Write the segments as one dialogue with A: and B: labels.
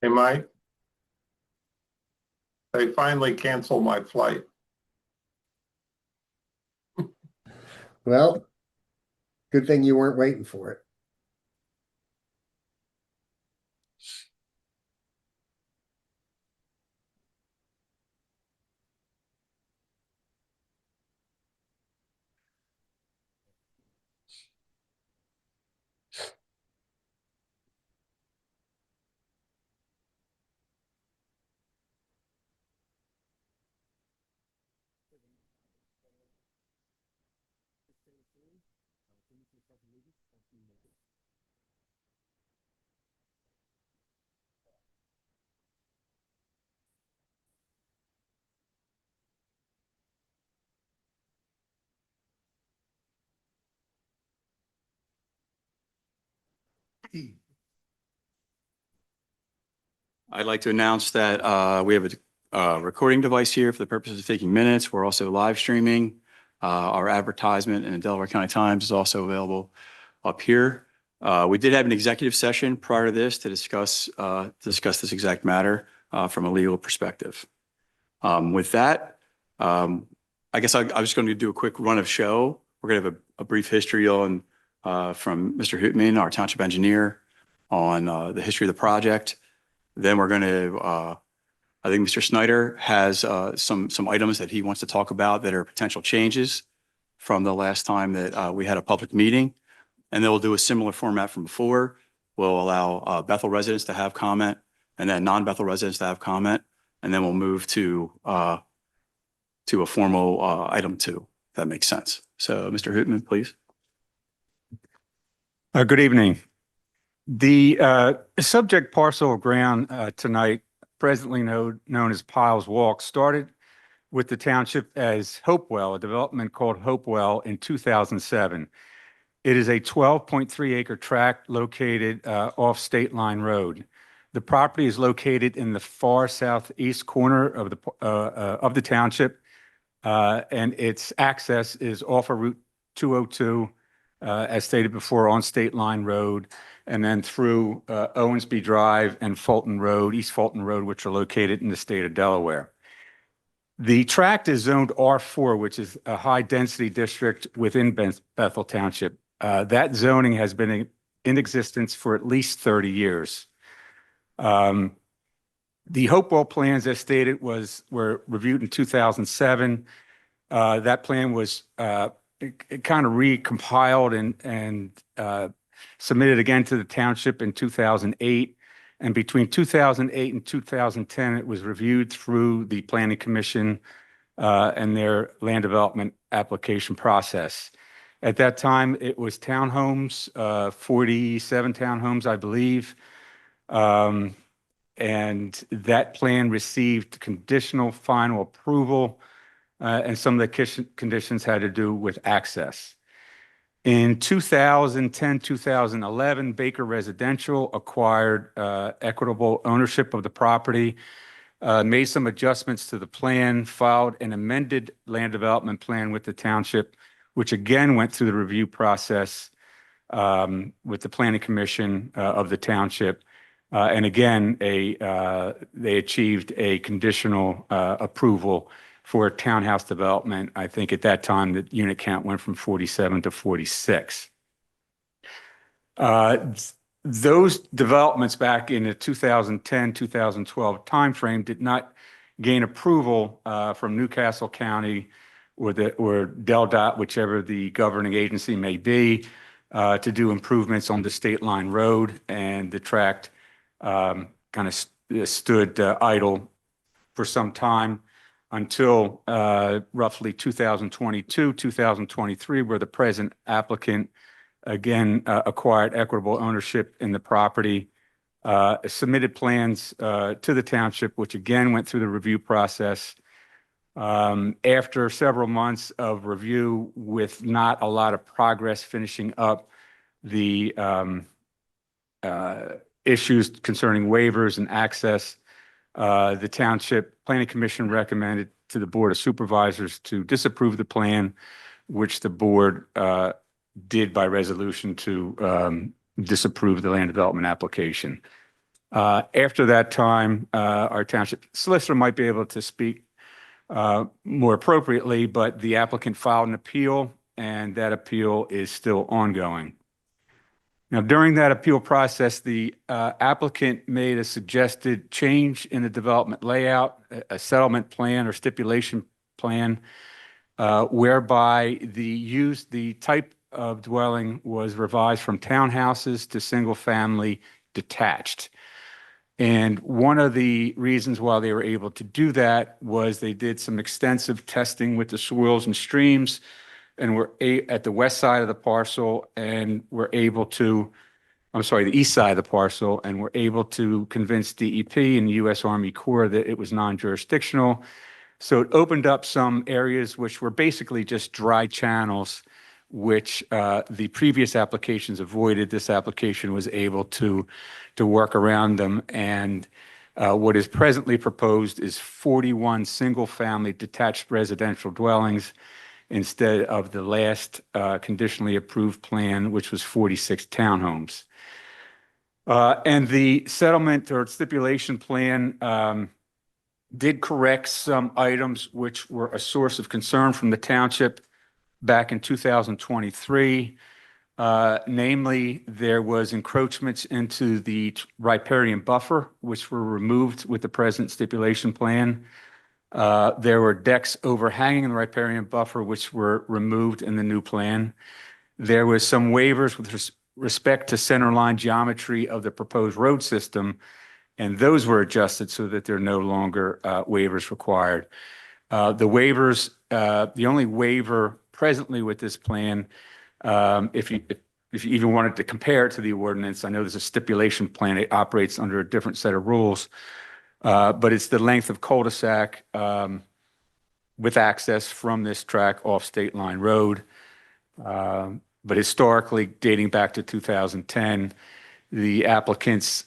A: Hey, Mike, they finally canceled my flight.
B: Well, good thing you weren't waiting for it.
C: I'd like to announce that we have a recording device here for the purpose of taking minutes. We're also live streaming. Our advertisement in the Delaware County Times is also available up here. We did have an executive session prior to this to discuss this exact matter from a legal perspective. With that, I guess I'm just going to do a quick run of show. We're going to have a brief history on from Mr. Hootman, our township engineer, on the history of the project. Then we're going to, I think Mr. Snyder has some items that he wants to talk about that are potential changes from the last time that we had a public meeting. And then we'll do a similar format from before. We'll allow Bethel residents to have comment and then non-Bethel residents to have comment. And then we'll move to a formal item 2, if that makes sense. So Mr. Hootman, please.
D: Good evening. The subject parcel of ground tonight, presently known as Pyles Walk, started with the township as Hopewell, a development called Hopewell in 2007. It is a 12.3 acre tract located off State Line Road. The property is located in the far southeast corner of the township, and its access is off of Route 202, as stated before, on State Line Road, and then through Owensby Drive and Fulton Road, East Fulton Road, which are located in the state of Delaware. The tract is zoned R4, which is a high-density district within Bethel Township. That zoning has been in existence for at least 30 years. The Hopewell plans, as stated, were reviewed in 2007. That plan was kind of recompiled and submitted again to the township in 2008. And between 2008 and 2010, it was reviewed through the Planning Commission and their land development application process. At that time, it was townhomes, 47 townhomes, I believe. And that plan received conditional final approval, and some of the conditions had to do with access. In 2010, 2011, Baker Residential acquired equitable ownership of the property, made some adjustments to the plan, filed an amended land development plan with the township, which again went through the review process with the Planning Commission of the township. And again, they achieved a conditional approval for townhouse development. I think at that time, the unit count went from 47 to 46. Those developments back in the 2010, 2012 timeframe did not gain approval from Newcastle County or DelDOT, whichever the governing agency may be, to do improvements on the State Line Road, and the tract kind of stood idle for some time until roughly 2022, 2023, where the present applicant again acquired equitable ownership in the property, submitted plans to the township, which again went through the review process. After several months of review with not a lot of progress finishing up the issues concerning waivers and access, the Township Planning Commission recommended to the Board of Supervisors to disapprove the plan, which the board did by resolution to disapprove the land development application. After that time, our township solicitor might be able to speak more appropriately, but the applicant filed an appeal, and that appeal is still ongoing. Now, during that appeal process, the applicant made a suggested change in the development layout, a settlement plan or stipulation plan, whereby the type of dwelling was revised from townhouses to single-family detached. And one of the reasons why they were able to do that was they did some extensive testing with the soils and streams, and were at the west side of the parcel, and were able to, the east side of the parcel, and were able to convince DEP and the U.S. Army Corps that it was non-jurisdictional. So it opened up some areas which were basically just dry channels, which the previous applications avoided. This application was able to work around them. And what is presently proposed is 41 single-family detached residential dwellings instead of the last conditionally approved plan, which was 46 townhomes. And the settlement or stipulation plan did correct some items which were a source of concern from the township back in 2023. Namely, there was encroachments into the riparian buffer, which were removed with the present stipulation plan. There were decks overhanging the riparian buffer, which were removed in the new plan. There was some waivers with respect to centerline geometry of the proposed road system, and those were adjusted so that there are no longer waivers required. The only waiver presently with this plan, if you even wanted to compare it to the ordinance, I know there's a stipulation plan, it operates under a different set of rules, but it's the length of cul-de-sac with access from this track off State Line Road. But historically, dating back to 2010, the applicants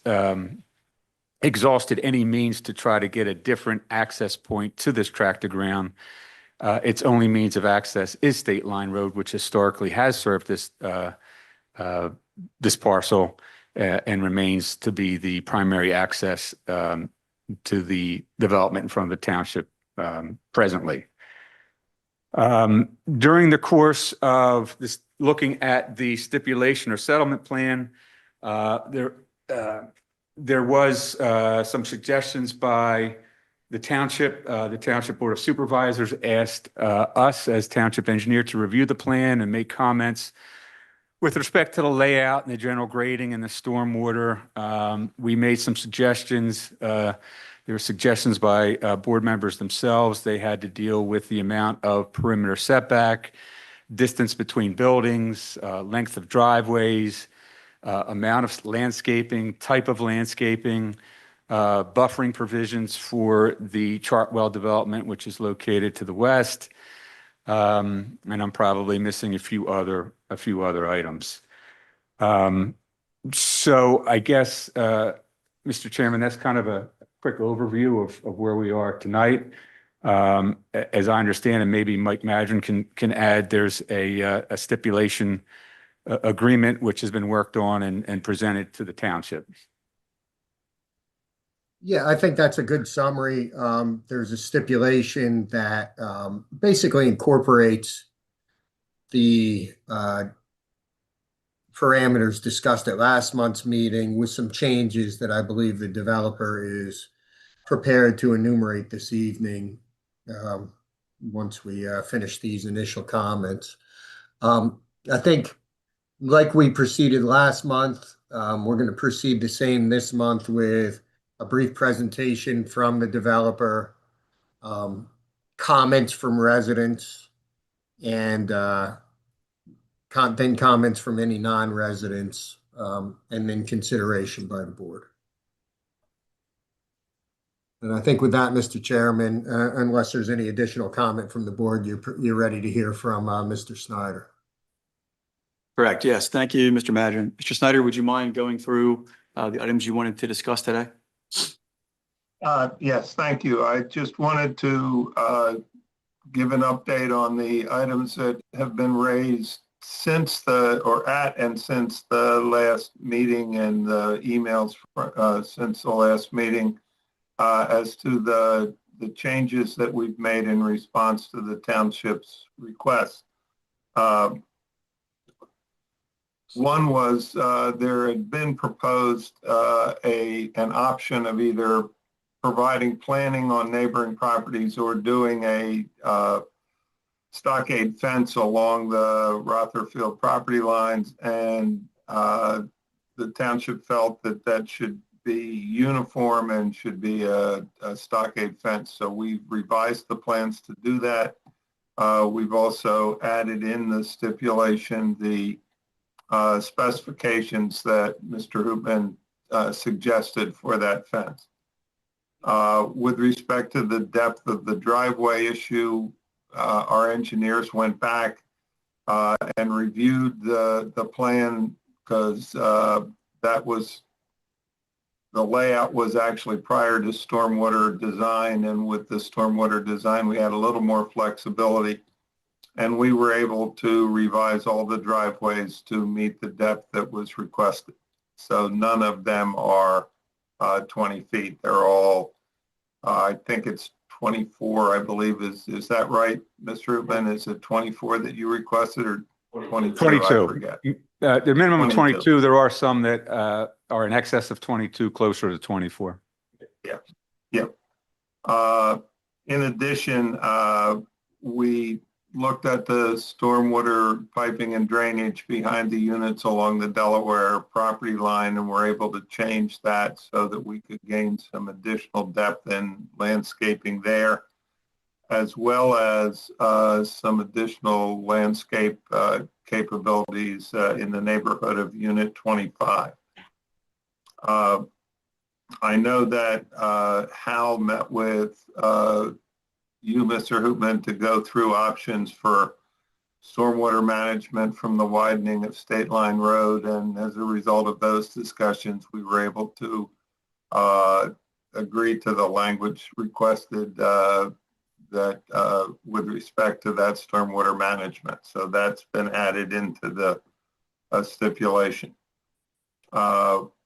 D: exhausted any means to try to get a different access point to this tract of ground. Its only means of access is State Line Road, which historically has served this parcel and remains to be the primary access to the development in front of the township presently. During the course of this, looking at the stipulation or settlement plan, there was some suggestions by the Township Board of Supervisors asked us as township engineer to review the plan and make comments with respect to the layout and the general grading and the stormwater. We made some suggestions. There were suggestions by board members themselves. They had to deal with the amount of perimeter setback, distance between buildings, length of driveways, amount of landscaping, type of landscaping, buffering provisions for the Chartwell development, which is located to the west. And I'm probably missing a few other items. So I guess, Mr. Chairman, that's kind of a quick overview of where we are tonight. As I understand, and maybe Mike Madron can add, there's a stipulation agreement which has been worked on and presented to the township.
B: Yeah, I think that's a good summary. There's a stipulation that basically incorporates the parameters discussed at last month's meeting with some changes that I believe the developer is prepared to enumerate this evening once we finish these initial comments. I think like we proceeded last month, we're going to proceed the same this month with a brief presentation from the developer, comments from residents, and then comments from any non-residents, and then consideration by the board. And I think with that, Mr. Chairman, unless there's any additional comment from the board, you're ready to hear from Mr. Snyder.
C: Correct. Yes. Thank you, Mr. Madron. Mr. Snyder, would you mind going through the items you wanted to discuss today?
A: Yes, thank you. I just wanted to give an update on the items that have been raised since the last meeting and the emails since the last meeting, as to the changes that we've made in response to the township's request. One was there had been proposed an option of either providing planning on neighboring properties or doing a stockade fence along the Rotherfield property lines, and the township felt that that should be uniform and should be a stockade fence. So we've revised the plans to do that. We've also added in the stipulation the specifications that Mr. Hoopman suggested for that fence. With respect to the depth of the driveway issue, our engineers went back and reviewed the plan, because that was, the layout was actually prior to stormwater design, and with the stormwater design we had a little more flexibility, and we were able to revise all the driveways to meet the depth that was requested. So none of them are 20 feet. They're all, I think it's 24, I believe. Is that right, Mr. Rubin? Is it 24 that you requested, or 22?
D: 22.
A: I forget.
D: The minimum of
A: 22.
D: 22. There are some that are in excess of 22, closer to 24.
A: Yeah. Yeah. In addition, we looked at the stormwater piping and drainage behind the units along the Delaware property line, and were able to change that so that we could gain some additional depth in landscaping there, as well as some additional landscape capabilities in the neighborhood of Unit 25. I know that Hal met with you, Mr. Hoopman, to go through options for stormwater management from the widening of State Line Road, and as a result of those discussions, we were able to agree to the language requested that with respect to that stormwater management. So that's been added into the stipulation.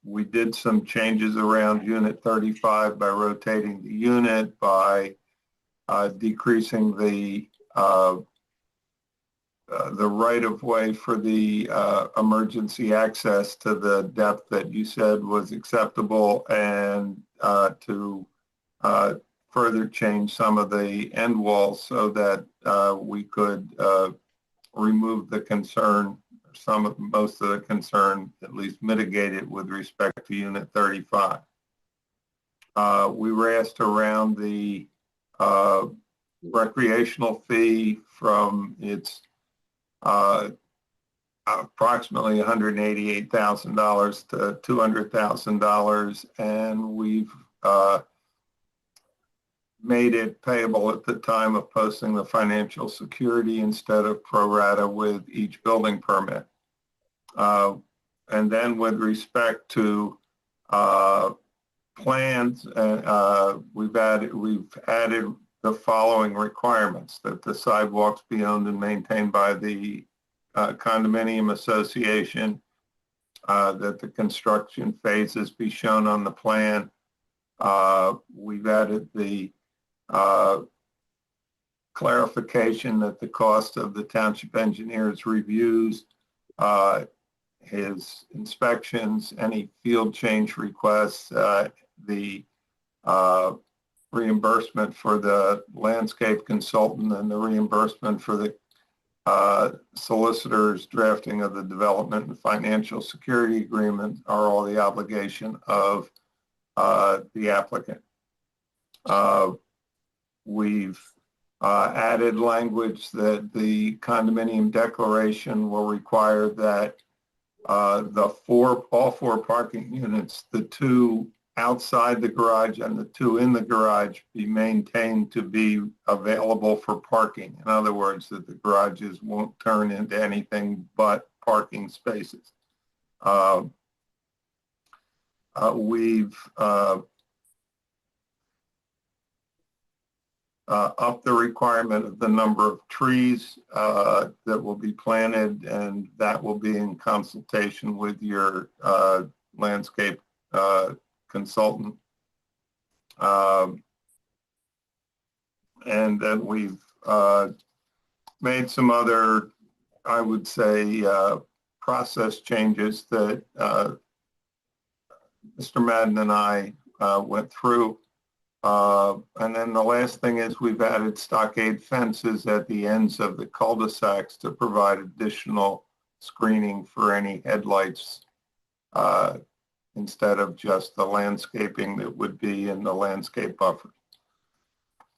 A: We did some changes around Unit 35 by rotating the unit, by decreasing the right-of-way for the emergency access to the depth that you said was acceptable, and to further change some of the end walls so that we could remove the concern, most of the concern, at least mitigate it with respect to Unit 35. We were asked around the recreational fee from its approximately $188,000 to $200,000, and we've made it payable at the time of posting the financial security instead of pro rata with each building permit. And then with respect to plans, we've added the following requirements: that the sidewalks be owned and maintained by the condominium association, that the construction phases be shown on the plan. We've added the clarification that the cost of the township engineer's reviews, his inspections, any field change requests, the reimbursement for the landscape consultant, and the reimbursement for the solicitor's drafting of the development and financial security agreement are all the obligation of the applicant. We've added language that the condominium declaration will require that all four parking units, the two outside the garage and the two in the garage, be maintained to be available for parking. In other words, that the garages won't turn into anything but parking spaces. We've up the requirement of the number of trees that will be planted, and that will be in consultation with your landscape consultant. And then we've made some other, I would say, process changes that Mr. Madden and I went through. And then the last thing is we've added stockade fences at the ends of the cul-de-sacs to provide additional screening for any headlights instead of just the landscaping that would be in the landscape buffer.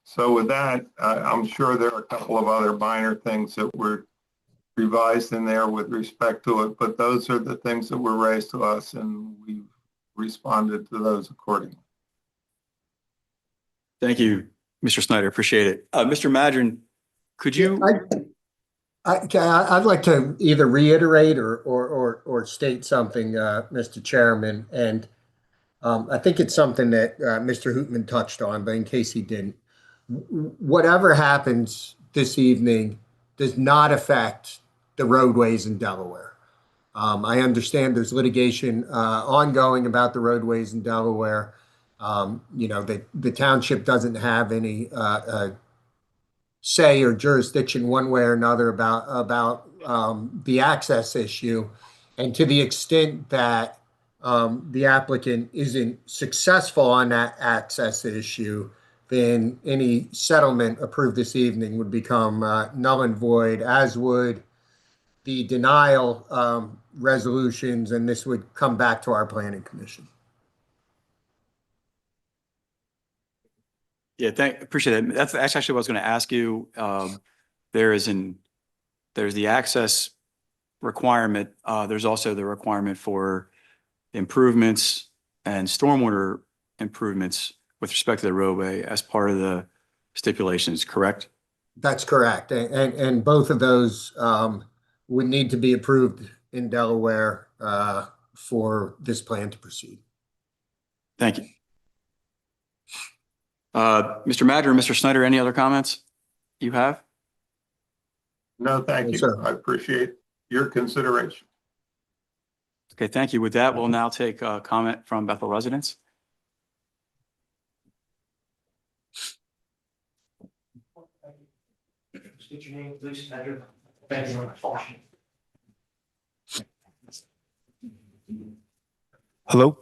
A: So with that, I'm sure there are a couple of other minor things that were revised in there with respect to it, but those are the things that were raised to us, and we've responded to those accordingly.
C: Thank you, Mr. Snyder. Appreciate it. Mr. Madron, could you?
B: I'd like to either reiterate or state something, Mr. Chairman, and I think it's something that Mr. Hootman touched on, but in case he didn't, whatever happens this evening does not affect the roadways in Delaware. I understand there's litigation ongoing about the roadways in Delaware. The township doesn't have any say or jurisdiction one way or another about the access issue. And to the extent that the applicant isn't successful on that access issue, then any settlement approved this evening would become null and void, as would the denial resolutions, and this would come back to our planning commission.
C: Yeah, appreciate it. That's actually what I was going to ask you. There's the access requirement. There's also the requirement for improvements and stormwater improvements with respect to the roadway as part of the stipulations, correct?
B: That's correct. And both of those would need to be approved in Delaware for this plan to proceed.
C: Thank you. Mr. Madron, Mr. Snyder, any other comments you have?
A: No, thank you.
B: Sir.
A: I appreciate your consideration.
C: Okay, thank you. With that, we'll now take a comment from Bethel residents.
E: State your name, please. Thank you. Hello.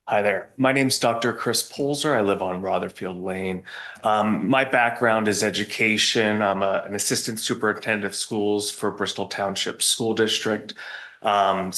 E: Hi there. My name's Dr. Chris Polzer. I live on Rotherfield Lane. My background is education. I'm an assistant superintendent of schools for Bristol Township School District. I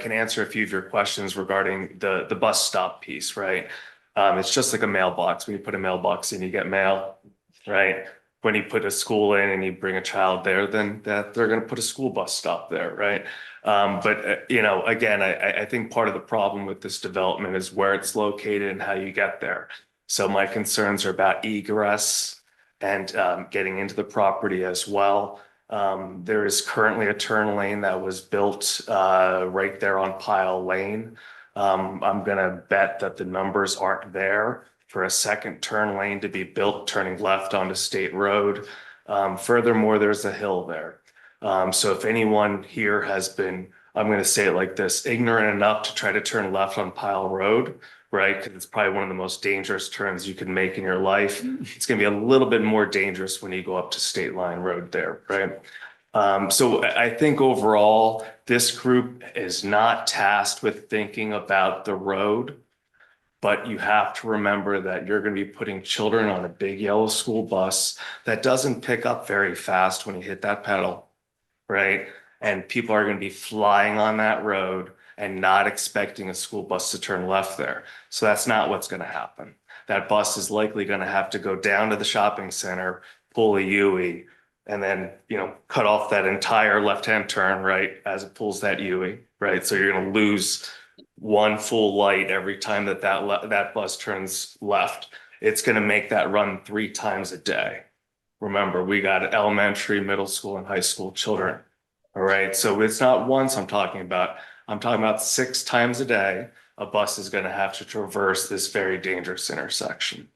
E: can answer a few of your questions regarding the bus stop piece, right? It's just like a mailbox. When you put a mailbox in, you get mail, right? When you put a school in and you bring a child there, then they're going to put a school bus stop there, right? Again, I think part of the problem with this development is where it's located and how you get there. So my concerns are about egress and getting into the property as well. There is currently a turn lane that was built right there on Pyles Lane. I'm going to bet that the numbers aren't there for a second turn lane to be built turning left onto State Road. Furthermore, there's a hill there. So if anyone here has been, I'm going to say it like this, ignorant enough to try to turn left on Pyles Road, right? Because it's probably one of the most dangerous turns you can make in your life. It's going to be a little bit more dangerous when you go up to State Line Road there, right? So I think overall, this group is not tasked with thinking about the road, but you have to remember that you're going to be putting children on a big yellow school bus that doesn't pick up very fast when you hit that pedal, right? And people are going to be flying on that road and not expecting a school bus to turn left there. So that's not what's going to happen. That bus is likely going to have to go down to the shopping center, pull a UE, and then, cut off that entire left-hand turn, right, as it pulls that UE, right? So you're going to lose one full light every time that bus turns left. It's going to make that run 3 times a day. Remember, we got elementary, middle school, and high school children. All right. So it's not once I'm talking about 6 times a day, a bus is going to have to traverse this very dangerous intersection.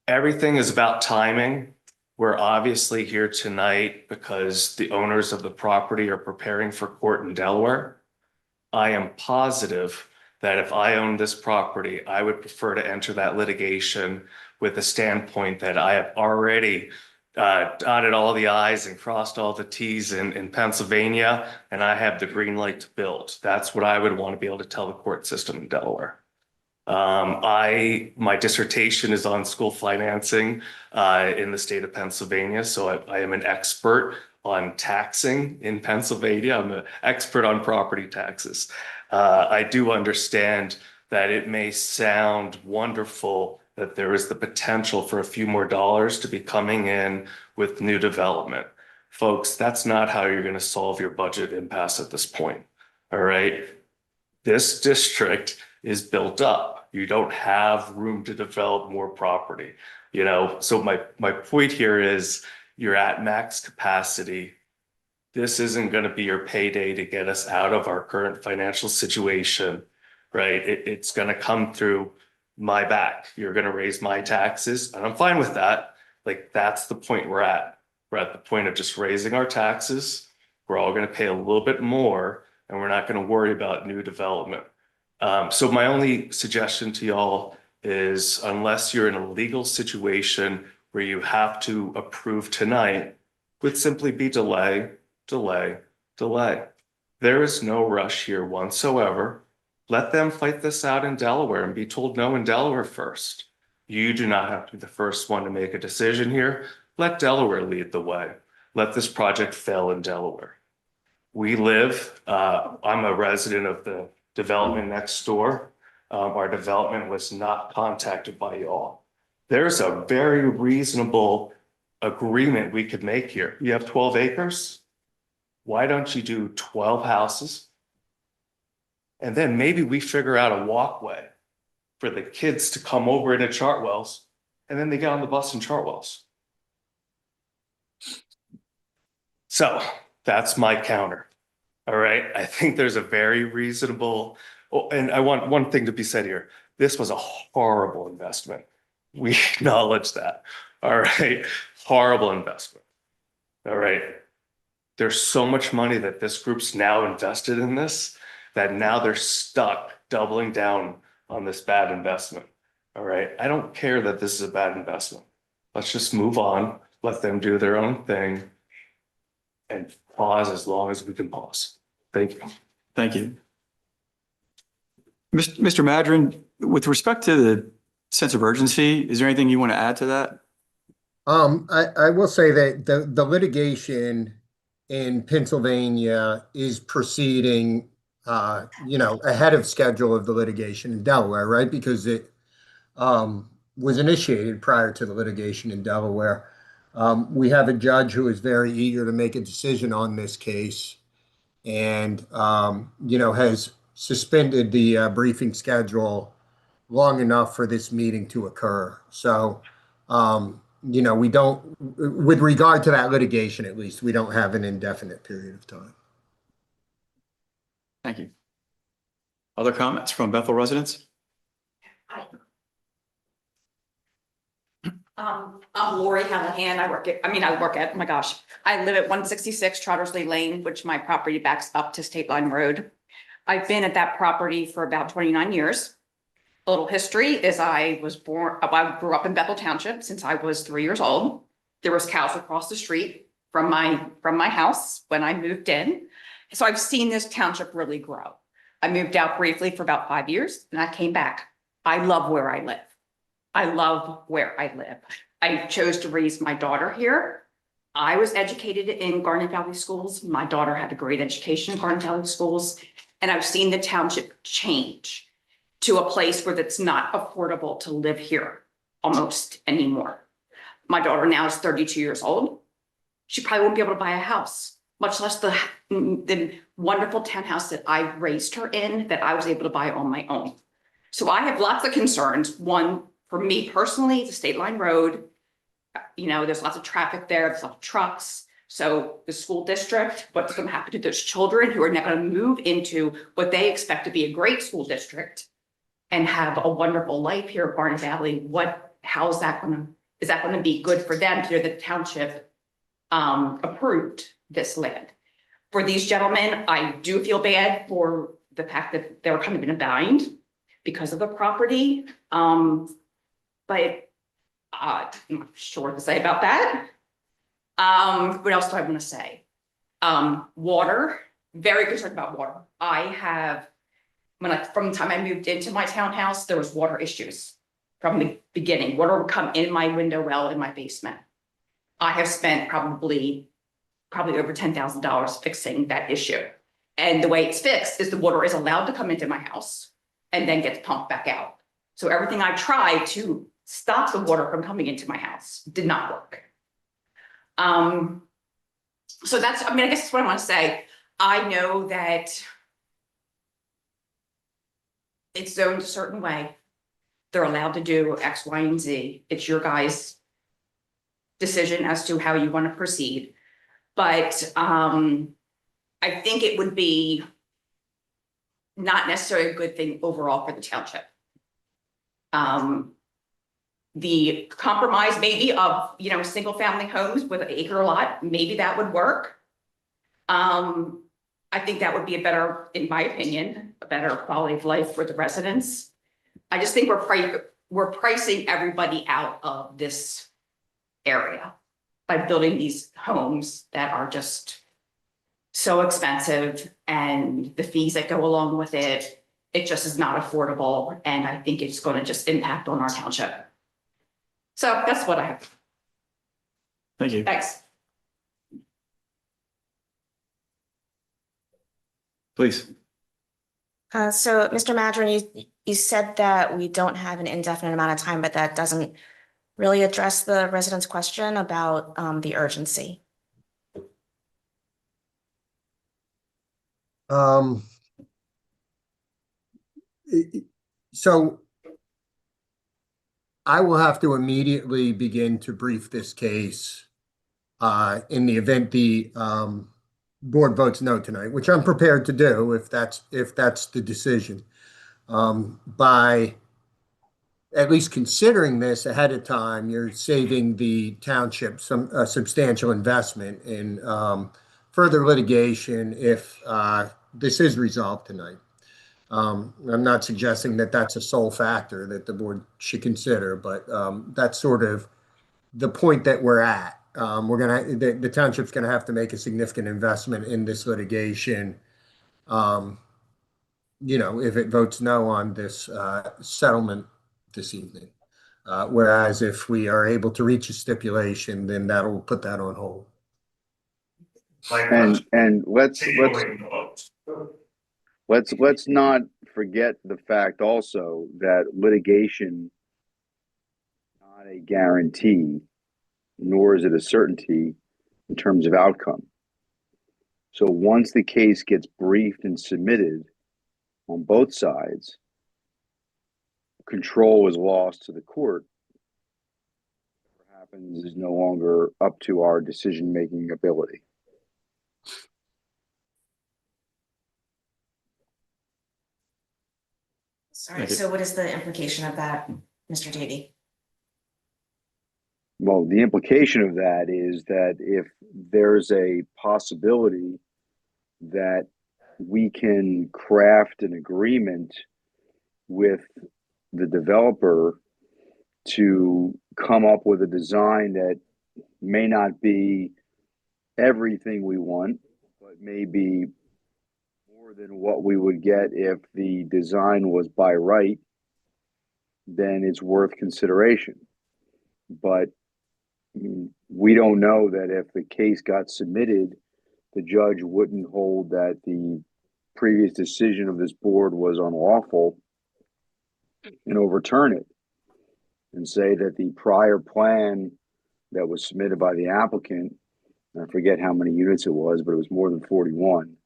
E: Everything is about timing. We're obviously here tonight because the owners of the property are preparing for court in Delaware. I am positive that if I owned this property, I would prefer to enter that litigation with the standpoint that I have already dotted all the i's and crossed all the t's in Pennsylvania, and I have the green light to build. That's what I would want to be able to tell the court system in Delaware. My dissertation is on school financing in the state of Pennsylvania, so I am an expert on taxing in Pennsylvania. I'm an expert on property taxes. I do understand that it may sound wonderful that there is the potential for a few more dollars to be coming in with new development. Folks, that's not how you're going to solve your budget impasse at this point. All right. This district is built up. You don't have room to develop more property, you know? So my point here is you're at max capacity. This isn't going to be your payday to get us out of our current financial situation, right? It's going to come through my back. You're going to raise my taxes, and I'm fine with that. Like, that's the point we're at. We're at the point of just raising our taxes. We're all going to pay a little bit more, and we're not going to worry about new development. So my only suggestion to y'all is, unless you're in a legal situation where you have to approve tonight, would simply be delay, delay, delay. There is no rush here whatsoever. Let them fight this out in Delaware and be told no in Delaware first. You do not have to be the first one to make a decision here. Let Delaware lead the way. Let this project fail in Delaware. We live, I'm a resident of the development next door. Our development was not contacted by y'all. There's a very reasonable agreement we could make here. You have 12 acres. Why don't you do 12 houses? And then maybe we figure out a walkway for the kids to come over into Chartwells, and then they get on the bus in Chartwells. So that's my counter. All right. I think there's a very reasonable, oh, and I want one thing to be said here. This was a horrible investment. We acknowledge that. All right. Horrible investment. All right. There's so much money that this group's now invested in this, that now they're stuck doubling down on this bad investment. All right. I don't care that this is a bad investment. Let's just move on. Let them do their own thing and pause as long as we can pause. Thank you.
C: Thank you. Mr. Madron, with respect to the sense of urgency, is there anything you want to add to that?
B: I will say that the litigation in Pennsylvania is proceeding, ahead of schedule of the litigation in Delaware, right? Because it was initiated prior to the litigation in Delaware. We have a judge who is very eager to make a decision on this case, and has suspended the briefing schedule long enough for this meeting to occur. So, we don't, with regard to that litigation, at least, we don't have an indefinite period of time.
C: Thank you. Other comments from Bethel residents?
F: I'm Lori Hallahan. I live at 166 Trottersley Lane, which my property backs up to State Line Road. I've been at that property for about 29 years. A little history is I grew up in Bethel Township since I was 3 years old. There was cows across the street from my house when I moved in. So I've seen this township really grow. I moved out briefly for about 5 years and I came back. I love where I live. I chose to raise my daughter here. I was educated in Garnet Valley schools. My daughter had a great education in Garnet Valley schools. And I've seen the township change to a place where it's not affordable to live here almost anymore. My daughter now is 32 years old. She probably won't be able to buy a house, much less the wonderful townhouse that I raised her in, that I was able to buy on my own. So I have lots of concerns. One, for me personally, the State Line Road, there's lots of traffic there, there's lots of trucks. So the school district, what's going to happen to those children who are now going to move into what they expect to be a great school district and have a wonderful life here at Garnet Valley? is that gonna be good for them to hear the township approved this land? For these gentlemen, I do feel bad for the fact that they're kind of in a bind because of the property. But I'm not sure what to say about that. What else do I want to say? Water, very concerned about water. From the time I moved into my townhouse, there was water issues from the beginning. Water would come in my window well in my basement. I have spent probably over $10,000 fixing that issue. And the way it's fixed is the water is allowed to come into my house and then gets pumped back out. So everything I tried to stop the water from coming into my house did not work. So I guess that's what I want to say. I know that it's zoned a certain way. They're allowed to do X, Y, and Z. It's your guys' decision as to how you want to proceed. But I think it would be not necessarily a good thing overall for the township. The compromise maybe of, single family homes with an acre lot, maybe that would work. I think that would be in my opinion, a better quality of life for the residents. I just think we're pricing everybody out of this area by building these homes that are just so expensive, and the fees that go along with it, it just is not affordable. And I think it's going to just impact on our township. So that's what I have.
C: Thank you.
F: Thanks.
C: Please.
G: So, Mr. Madron, you said that we don't have an indefinite amount of time, but that doesn't really address the residents' question about the urgency.
B: So I will have to immediately begin to brief this case in the event the board votes no tonight, which I'm prepared to do if that's the decision. By at least considering this ahead of time, you're saving the township some substantial investment in further litigation if this is resolved tonight. I'm not suggesting that that's a sole factor that the board should consider, but that's sort of the point that we're at. The township's gonna have to make a significant investment in this litigation. If it votes no on this settlement this evening. Whereas if we are able to reach a stipulation, then that'll put that on hold.
H: And let's not forget the fact also that litigation is not a guarantee, nor is it a certainty in terms of outcome. So once the case gets briefed and submitted on both sides, control is lost to the court. What happens is no longer up to our decision-making ability.
G: Sorry, so what is the implication of that, Mr. Davey?
H: Well, the implication of that is that if there's a possibility that we can craft an agreement with the developer to come up with a design that may not be everything we want, but may be more than what we would get if the design was by right, then it's worth consideration. But we don't know that if the case got submitted, the judge wouldn't hold that the previous decision of this board was unlawful and overturn it and say that the prior plan that was submitted by the applicant, I forget how many units it was, but it was more than 41,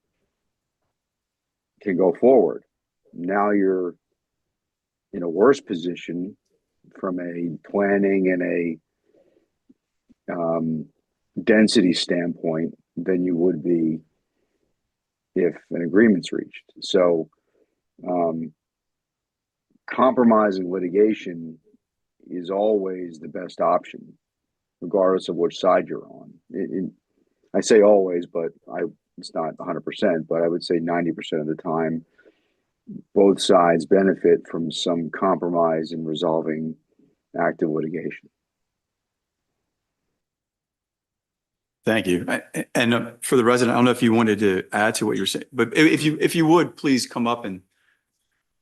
H: can go forward. Now you're in a worse position from a planning and a density standpoint than you would be if an agreement's reached. So compromising litigation is always the best option, regardless of which side you're on. I say always, but it's not 100%, but I would say 90% of the time, both sides benefit from some compromise in resolving active litigation.
C: Thank you. And for the resident, I don't know if you wanted to add to what you're saying, but if you would, please come up and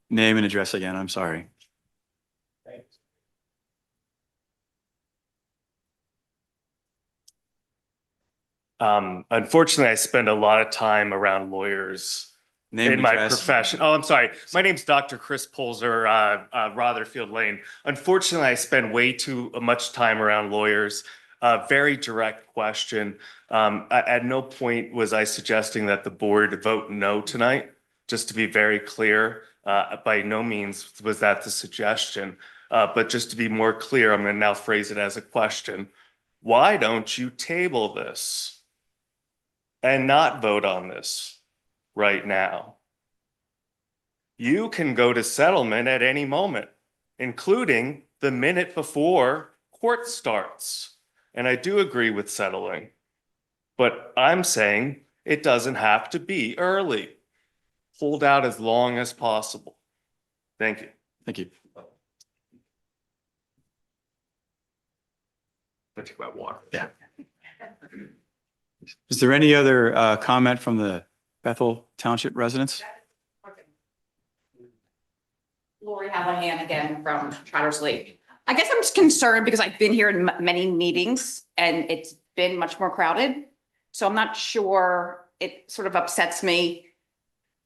C: name and address again. I'm sorry.
E: Unfortunately, I spend a lot of time around lawyers
C: Name
E: in
C: and
E: my
C: address.
E: profession. Oh, I'm sorry. My name's Dr. Chris Polzer, Rotherfield Lane. Unfortunately, I spend way too much time around lawyers. Very direct question. At no point was I suggesting that the board vote no tonight. Just to be very clear, by no means was that the suggestion. But just to be more clear, I'm going to now phrase it as a question. Why don't you table this and not vote on this right now? You can go to settlement at any moment, including the minute before court starts. And I do agree with settling, but I'm saying it doesn't have to be early. Hold out as long as possible. Thank you.
C: Thank you.
E: Let's talk about water.
C: Yeah. Is there any other comment from the Bethel Township residents?
F: Lori Hallahan again from Trotters Lake. I guess I'm just concerned because I've been here in many meetings and it's been much more crowded. So I'm not sure, it sort of upsets me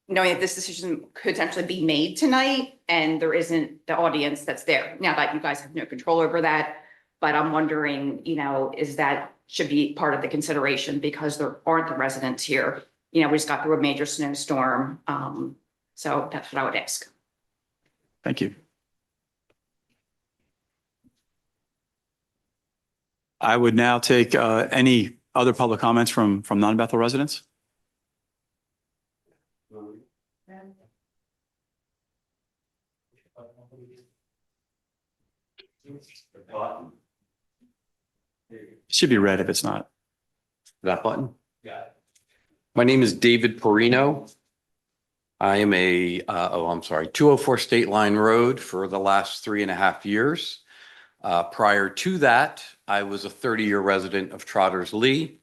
F: knowing that this decision could potentially be made tonight and there isn't the audience that's there. Now that you guys have no control over that, but I'm wondering, is that should be part of the consideration because there aren't the residents here. We just got through a major snowstorm. So that's what I would ask.
C: Thank you. I would now take any other public comments from non-Bethel residents. It should be red if it's not.
I: That button? Yeah. My name is David Perino. I am I'm sorry, 204 State Line Road for the last 3.5 years. Prior to that, I was a 30-year resident of Trotters Lee.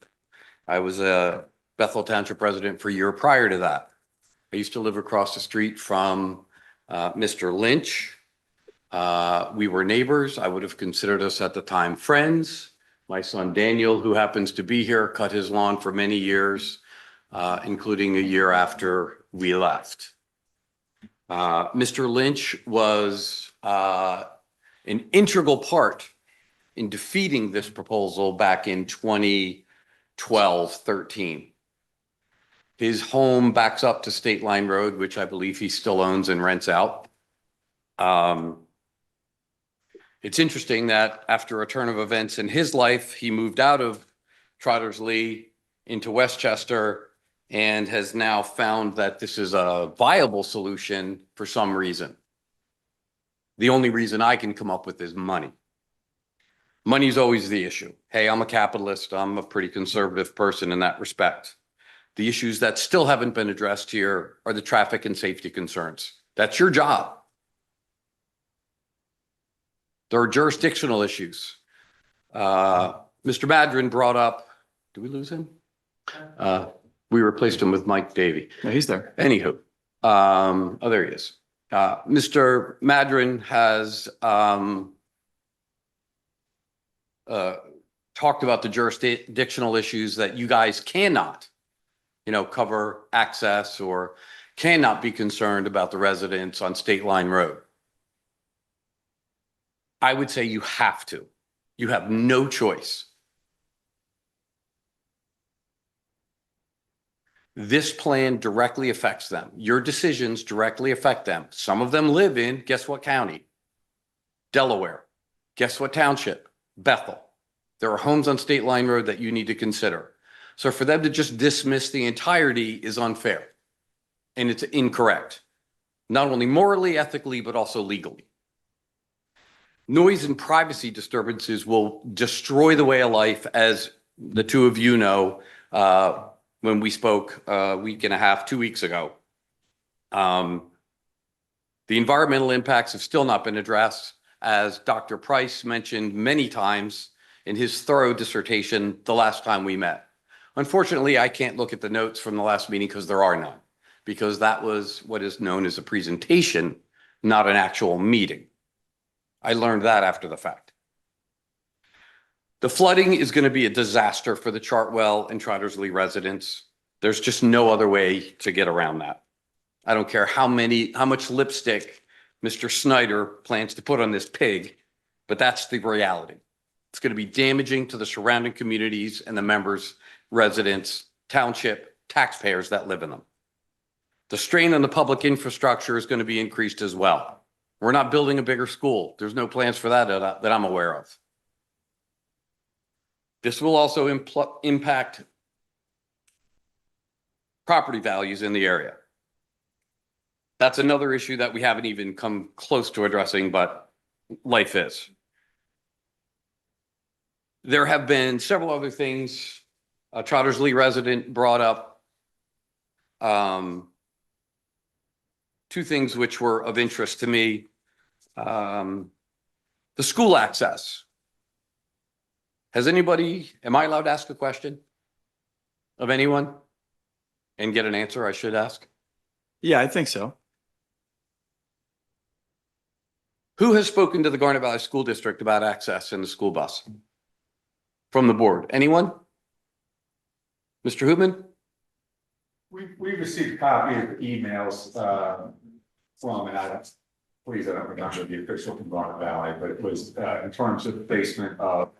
I: I was a Bethel Township resident for a year prior to that. I used to live across the street from Mr. Lynch. We were neighbors. I would have considered us at the time friends. My son Daniel, who happens to be here, cut his lawn for many years, including a year after we left. Mr. Lynch was an integral part in defeating this proposal back in 2012-13. His home backs up to State Line Road, which I believe he still owns and rents out. It's interesting that after a turn of events in his life, he moved out of Trotters Lee into Westchester and has now found that this is a viable solution for some reason. The only reason I can come up with is money. Money's always the issue. Hey, I'm a capitalist. I'm a pretty conservative person in that respect. The issues that still haven't been addressed here are the traffic and safety concerns. That's your job. There are jurisdictional issues. Mr. Madron brought up, did we lose him? We replaced him with Mike Davey.
C: No, he's there.
I: Anywho, there he is. Mr. Madron has talked about the jurisdictional issues that you guys cannot, cover access or cannot be concerned about the residents on State Line Road. I would say you have to. You have no choice. This plan directly affects them. Your decisions directly affect them. Some of them live in, guess what county? Delaware. Guess what township? Bethel. There are homes on State Line Road that you need to consider. So for them to just dismiss the entirety is unfair. And it's incorrect. Not only morally, ethically, but also legally. Noise and privacy disturbances will destroy the way of life, as the two of you know, when we spoke a week and a half, 2 weeks ago. The environmental impacts have still not been addressed, as Dr. Price mentioned many times in his thorough dissertation the last time we met. Unfortunately, I can't look at the notes from the last meeting because there are none, because that was what is known as a presentation, not an actual meeting. I learned that after the fact. The flooding is going to be a disaster for the Chartwell and Trotters Lee residents. There's just no other way to get around that. I don't care how much lipstick Mr. Snyder plans to put on this pig, but that's the reality. It's going to be damaging to the surrounding communities and the members, residents, township, taxpayers that live in them. The strain on the public infrastructure is going to be increased as well. We're not building a bigger school. There's no plans for that that I'm aware of. This will also impact property values in the area. That's another issue that we haven't even come close to addressing, but life is. There have been several other things a Trotters Lee resident brought up. Two things which were of interest to me. The school access. Am I allowed to ask a question of anyone and get an answer I should ask?
C: Yeah, I think so.
I: Who has spoken to the Garnet Valley School District about access in the school bus? From the board, anyone? Mr. Hoopman?
D: We received a copy of emails from, and I don't remember the official from Garnet Valley, but it was in terms of the basement of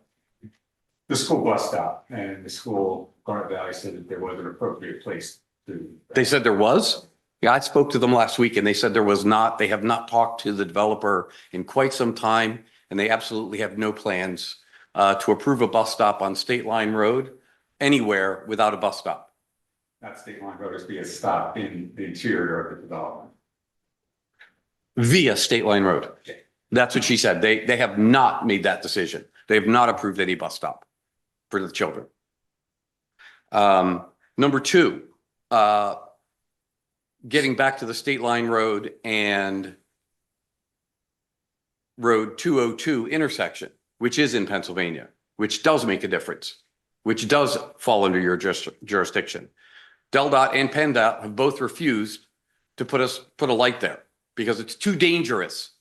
D: the school bus stop, and the school, Garnet Valley, said that there was an appropriate place to.
I: They said there was? Yeah, I spoke to them last week and they said there was not. They have not talked to the developer in quite some time, and they absolutely have no plans to approve a bus stop on State Line Road anywhere without a bus stop.
D: That State Line Road is be a stop in the interior of the development.
I: Via State Line Road. That's what she said. They have not made that decision. They have not approved any bus stop for the children. Number two, getting back to the State Line Road and Road 202 intersection, which is in Pennsylvania, which does make a difference, which does fall under your jurisdiction. DelDOT and PennDOT have both refused to put a light there because it's too dangerous.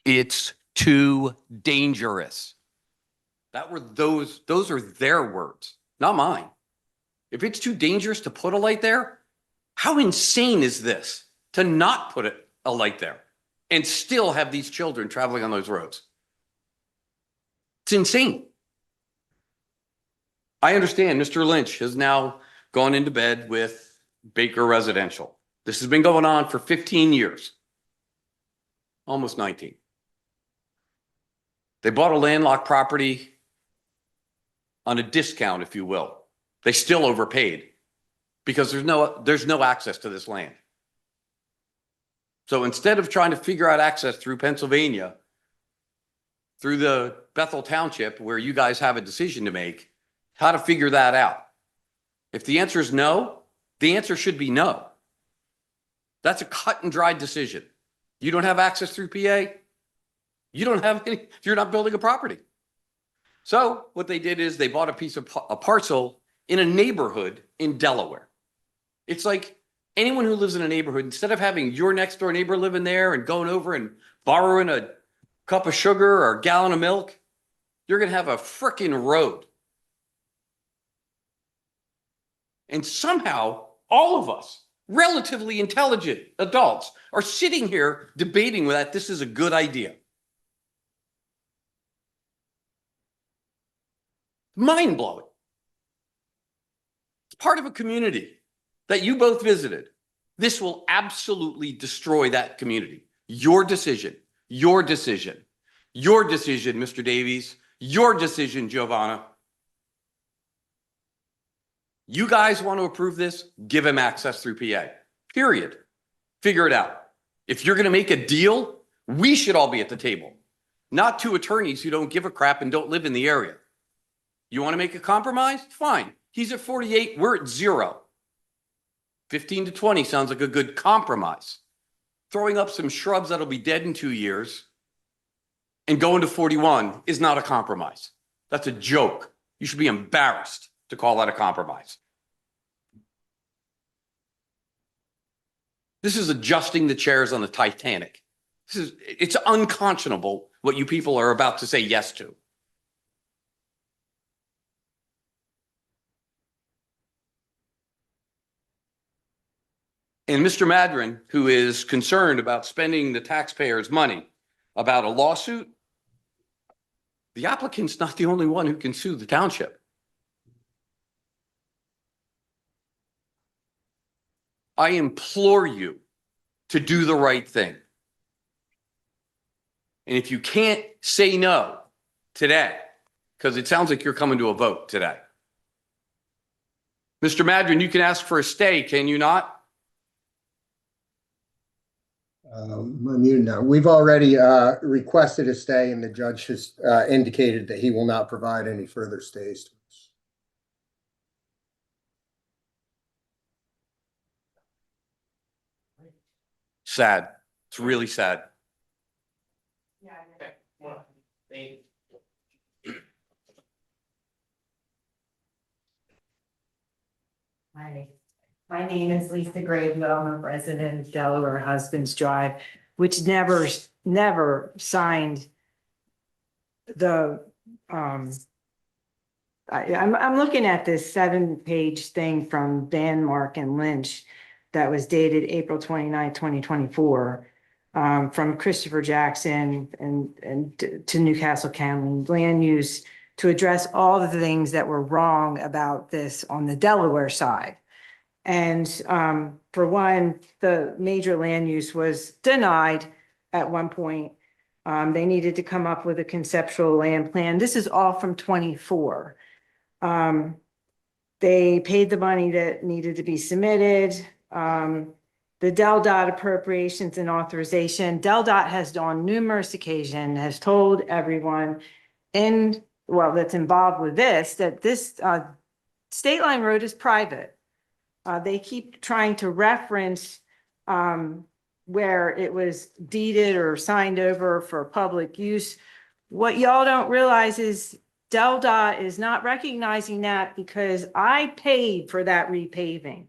I: It's too dangerous. Those are their words, not mine. If it's too dangerous to put a light there, how insane is this to not put a light there and still have these children traveling on those roads? It's insane. I understand Mr. Lynch has now gone into bed with Baker Residential. This has been going on for 15 years, almost 19. They bought a landlocked property on a discount, if you will. They still overpaid because there's no access to this land. So instead of trying to figure out access through Pennsylvania, through the Bethel Township, where you guys have a decision to make, how to figure that out. If the answer is no, the answer should be no. That's a cut and dried decision. You don't have access through PA. You don't have any, you're not building a property. So what they did is they bought a parcel in a neighborhood in Delaware. It's like anyone who lives in a neighborhood, instead of having your next door neighbor living there and going over and borrowing a cup of sugar or a gallon of milk, you're going to have a frickin' road. And somehow all of us, relatively intelligent adults, are sitting here debating that this is a good idea. Mind-blowing. It's part of a community that you both visited. This will absolutely destroy that community. Your decision, your decision, your decision, Mr. Davies, your decision, Giovanna. You guys want to approve this? Give him access through PA. Period. Figure it out. If you're going to make a deal, we should all be at the table. not two attorneys who don't give a crap and don't live in the area. You want to make a compromise? Fine. He's at 48, we're at 0. 15 to 20 sounds like a good compromise. Throwing up some shrubs that'll be dead in 2 years and going to 41 is not a compromise. That's a joke. You should be embarrassed to call that a compromise. This is adjusting the chairs on the Titanic. It's unconscionable what you people are about to say yes to. And Mr. Madron, who is concerned about spending the taxpayers' money about a lawsuit, the applicant's not the only one who can sue the township. I implore you to do the right thing. And if you can't say no today, because it sounds like you're coming to a vote today. Mr. Madron, you can ask for a stay, can you not?
B: No, we've already requested a stay, and the judge has indicated that he will not provide any further stays to us.
I: Sad. It's really sad.
J: Hi, my name is Lisa Graveville. I'm a resident of Delaware Husbands Drive, which never signed the, I'm looking at this 7-page thing from Van Mark and Lynch that was dated April 29, 2024, from Christopher Jackson and to Newcastle County Land Use to address all of the things that were wrong about this on the Delaware side. And for one, the major land use was denied at one point. They needed to come up with a conceptual land plan. This is all from 24. They paid the money that needed to be submitted. The DelDOT appropriations and authorization. DelDOT has on numerous occasions has told everyone that's involved with this, that this State Line Road is private. They keep trying to reference where it was deeded or signed over for public use. What y'all don't realize is DelDOT is not recognizing that because I paid for that repaving.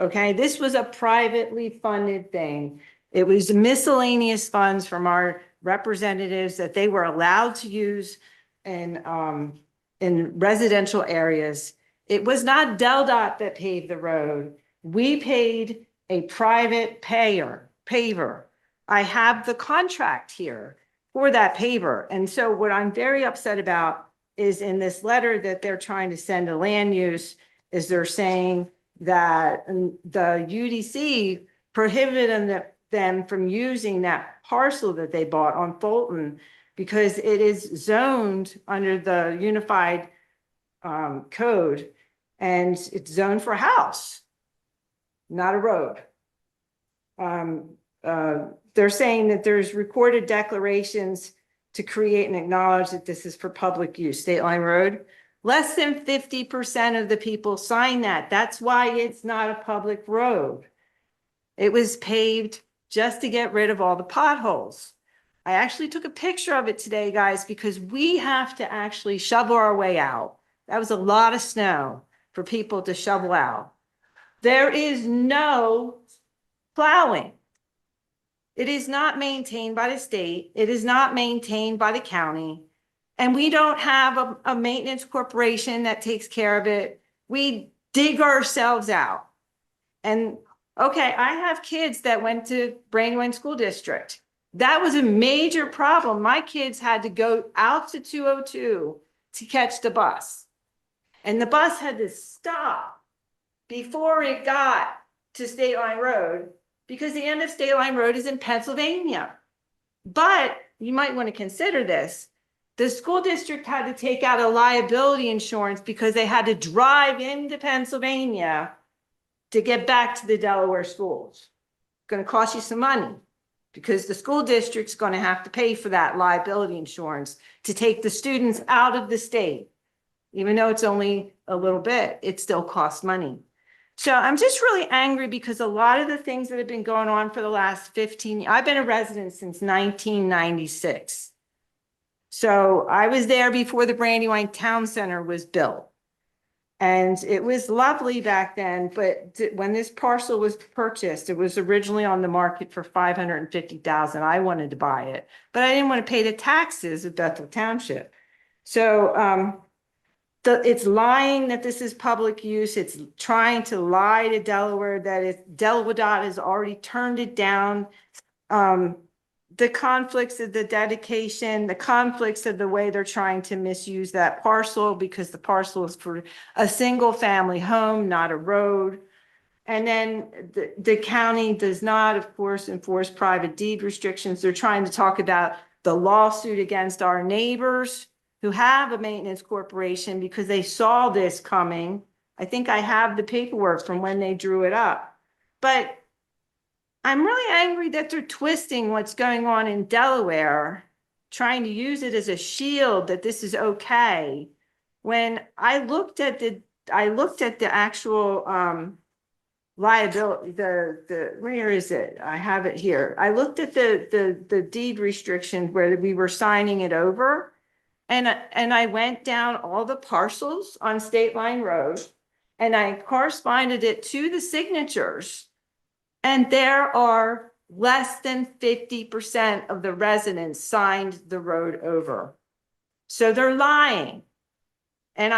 J: Okay, this was a privately funded thing. It was miscellaneous funds from our representatives that they were allowed to use in residential areas. It was not DelDOT that paved the road. We paid a private paver. I have the contract here for that paver. And so what I'm very upset about is in this letter that they're trying to send to land use is they're saying that the UDC prohibited them from using that parcel that they bought on Fulton because it is zoned under the unified code and it's zoned for a house, not a road. They're saying that there's recorded declarations to create and acknowledge that this is for public use, State Line Road. Less than 50% of the people signed that. That's why it's not a public road. It was paved just to get rid of all the potholes. I actually took a picture of it today, guys, because we have to actually shovel our way out. That was a lot of snow for people to shovel out. There is no plowing. It is not maintained by the state. It is not maintained by the county. And we don't have a maintenance corporation that takes care of it. We dig ourselves out. And okay, I have kids that went to Brandywine School District. That was a major problem. My kids had to go out to 202 to catch the bus. And the bus had to stop before it got to State Line Road because the end of State Line Road is in Pennsylvania. But you might want to consider this. The school district had to take out a liability insurance because they had to drive into Pennsylvania to get back to the Delaware schools. It's going to cost you some money. because the school district's going to have to pay for that liability insurance to take the students out of the state. Even though it's only a little bit, it still costs money. So I'm just really angry because a lot of the things that have been going on for the last 15, I've been a resident since 1996. So I was there before the Brandywine Town Center was built. And it was lovely back then, but when this parcel was purchased, it was originally on the market for $550,000. I wanted to buy it, but I didn't want to pay the taxes of Bethel Township. So it's lying that this is public use. It's trying to lie to Delaware that Delaware has already turned it down. The conflicts of the dedication, the conflicts of the way they're trying to misuse that parcel because the parcel is for a single family home, not a road. And then the county does not, of course, enforce private deed restrictions. They're trying to talk about the lawsuit against our neighbors who have a maintenance corporation because they saw this coming. I think I have the paperwork from when they drew it up. But I'm really angry that they're twisting what's going on in Delaware, trying to use it as a shield that this is okay. When I looked at the actual liability, where is it? I have it here. I looked at the deed restrictions where we were signing it over. And I went down all the parcels on State Line Road and I corresponded it to the signatures. And there are less than 50% of the residents signed the road over. So they're lying. And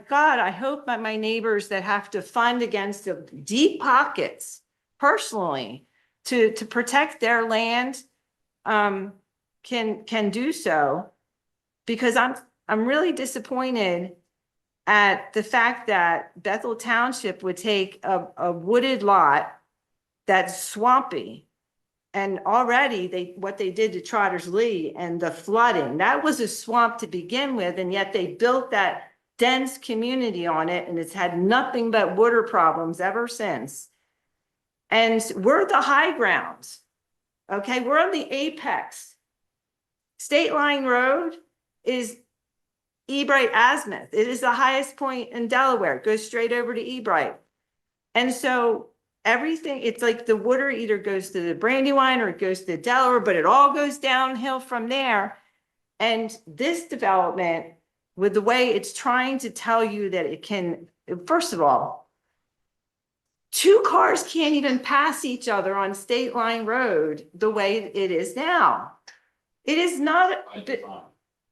J: God, I hope that my neighbors that have to fund against the deep pockets personally to protect their land can do so. Because I'm really disappointed at the fact that Bethel Township would take a wooded lot that's swampy. And already what they did to Trotter's Lee and the flooding, that was a swamp to begin with. And yet they built that dense community on it. And it's had nothing but water problems ever since. And we're the high grounds. Okay, we're on the apex. State Line Road is Ebright Azimuth. It is the highest point in Delaware. It goes straight over to Ebright. And so everything, it's like the water either goes to the Brandywine or it goes to Delaware, but it all goes downhill from there. And this development, with the way it's trying to tell you that it can, first of all, two cars can't even pass each other on State Line Road the way it is now. It is not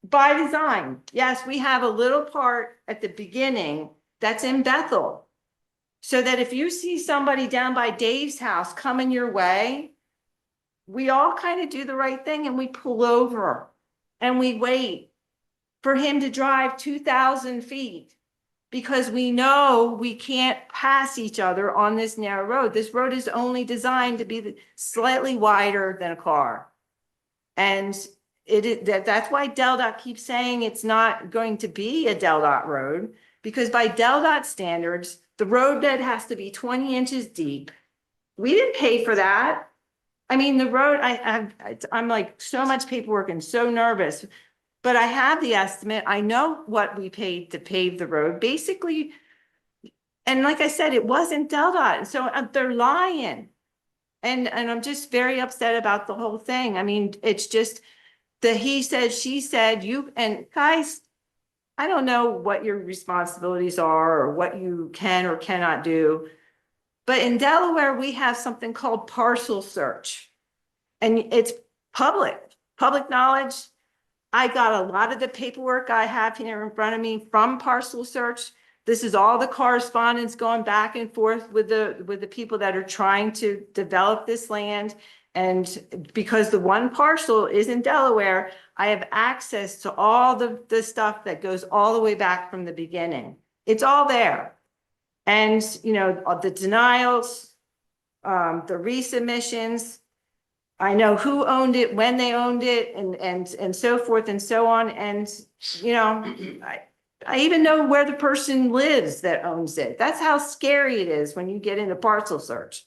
J: by design. Yes, we have a little part at the beginning that's in Bethel. So that if you see somebody down by Dave's house coming your way, we all kind of do the right thing and we pull over and we wait for him to drive 2,000 feet because we know we can't pass each other on this narrow road. This road is only designed to be slightly wider than a car. And that's why DelDOT keeps saying it's not going to be a DelDOT road, because by DelDOT standards, the road bed has to be 20 inches deep. We didn't pay for that. I mean, the road, I'm like so much paperwork and so nervous, but I have the estimate. I know what we paid to pave the road, basically. And like I said, it wasn't DelDOT. So they're lying. And I'm just very upset about the whole thing. I mean, it's just the he said, she said, you, and guys, I don't know what your responsibilities are or what you can or cannot do. But in Delaware, we have something called parcel search. And it's public knowledge. I got a lot of the paperwork I have here in front of me from parcel search. This is all the correspondence going back and forth with the people that are trying to develop this land. And because the one parcel is in Delaware, I have access to all the stuff that goes all the way back from the beginning. It's all there. And, you know, the denials, the resubmissions, I know who owned it, when they owned it, and so forth and so on. And, you know, I even know where the person lives that owns it. That's how scary it is when you get into parcel search.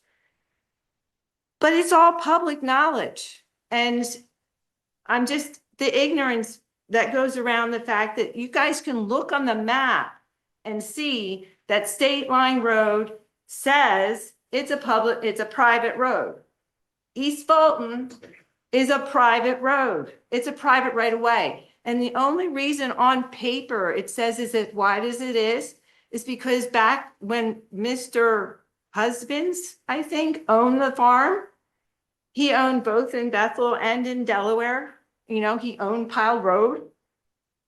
J: But it's all public knowledge. And I'm just, the ignorance that goes around the fact that you guys can look on the map and see that State Line Road says it's a private road. East Fulton is a private road. It's a private right of way. And the only reason on paper it says is as wide as it is because back when Mr. Husbands, I think, owned the farm, he owned both in Bethel and in Delaware. You know, he owned Pyle Road.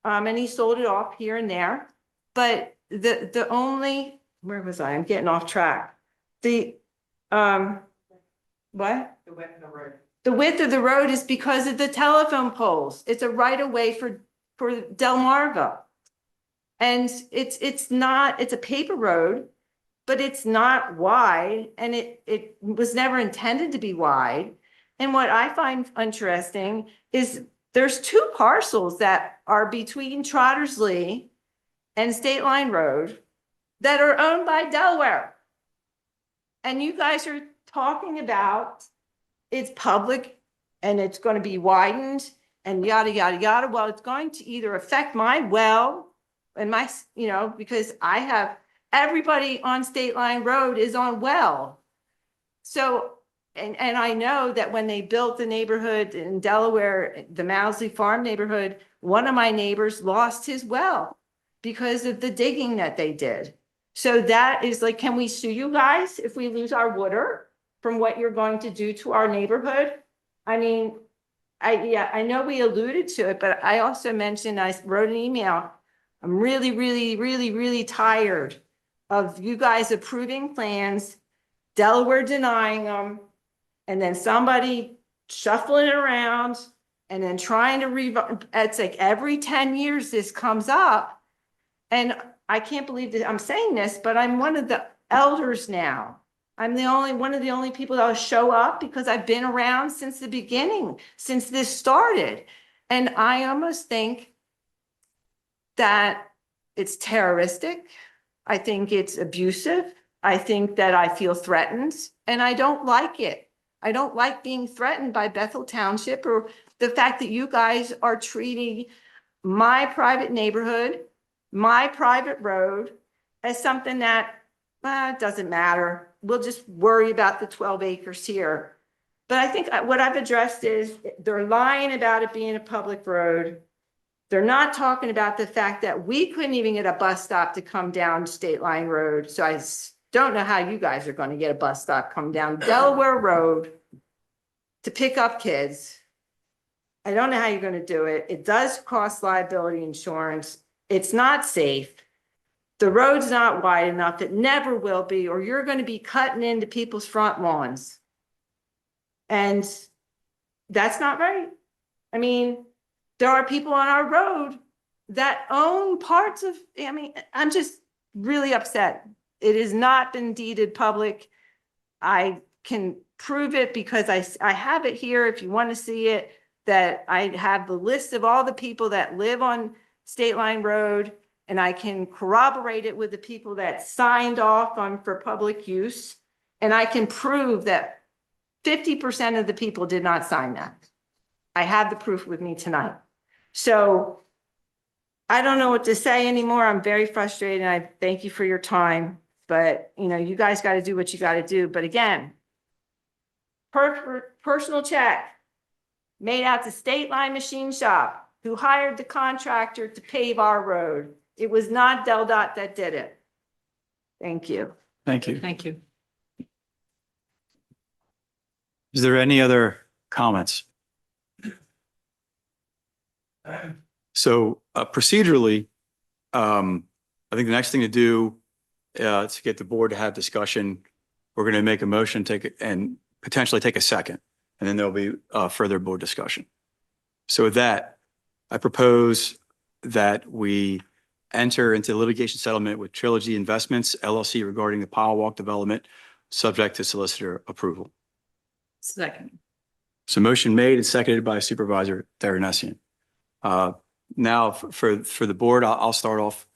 J: And he sold it off here and there. But the only, where was I? I'm getting off track. The, what? The width of the road. The width of the road is because of the telephone poles. It's a right of way for Delmarva. And it's not, it's a paper road, but it's not wide, and it was never intended to be wide. And what I find interesting is there's two parcels that are between Trottersley and State Line Road that are owned by Delaware. And you guys are talking about it's public and it's going to be widened and yada, yada, yada. Well, it's going to either affect my well and my, you know, because I have everybody on State Line Road is on well. So, and I know that when they built the neighborhood in Delaware, the Mousley Farm neighborhood, one of my neighbors lost his well because of the digging that they did. So that is like, can we sue you guys if we lose our water from what you're going to do to our neighborhood? I mean, I know we alluded to it, but I also mentioned, I wrote an email. I'm really, really, really, really tired of you guys approving plans, Delaware denying them, and then somebody shuffling it around and then trying to it's like every 10 years this comes up. And I can't believe that I'm saying this, but I'm one of the elders now. I'm one of the only people that will show up because I've been around since the beginning, since this started. And I almost think that it's terroristic. I think it's abusive. I think that I feel threatened, and I don't like it. I don't like being threatened by Bethel Township or the fact that you guys are treating my private neighborhood, my private road as something that doesn't matter. We'll just worry about the 12 acres here. But I think what I've addressed is they're lying about it being a public road. They're not talking about the fact that we couldn't even get a bus stop to come down State Line Road. So I don't know how you guys are going to get a bus stop come down Delaware Road to pick up kids. I don't know how you're going to do it. It does cost liability insurance. It's not safe. The road's not wide enough. It never will be, or you're going to be cutting into people's front lawns. And that's not right. I mean, there are people on our road that own parts of, I mean, I'm just really upset. It has not been deeded public. I can prove it because I have it here if you want to see it, that I have the list of all the people that live on State Line Road, and I can corroborate it with the people that signed off on for public use. And I can prove that 50% of the people did not sign that. I have the proof with me tonight. So I don't know what to say anymore. I'm very frustrated. And I thank you for your time, but you know, you guys got to do what you got to do. But again, personal check made out to State Line Machine Shop, who hired the contractor to pave our road. It was not DelDOT that did it. Thank you.
C: Thank you.
J: Thank you.
C: Is there any other comments? So procedurally, I think the next thing to do to get the board to have discussion, we're going to make a motion, take it and potentially take a second, and then there'll be further board discussion. So with that, I propose that we enter into litigation settlement with Trilogy Investments LLC regarding the Pyle Walk development, subject to solicitor approval.
J: Second.
C: So motion made and seconded by Supervisor Derunessian. Now for the board, I'll start off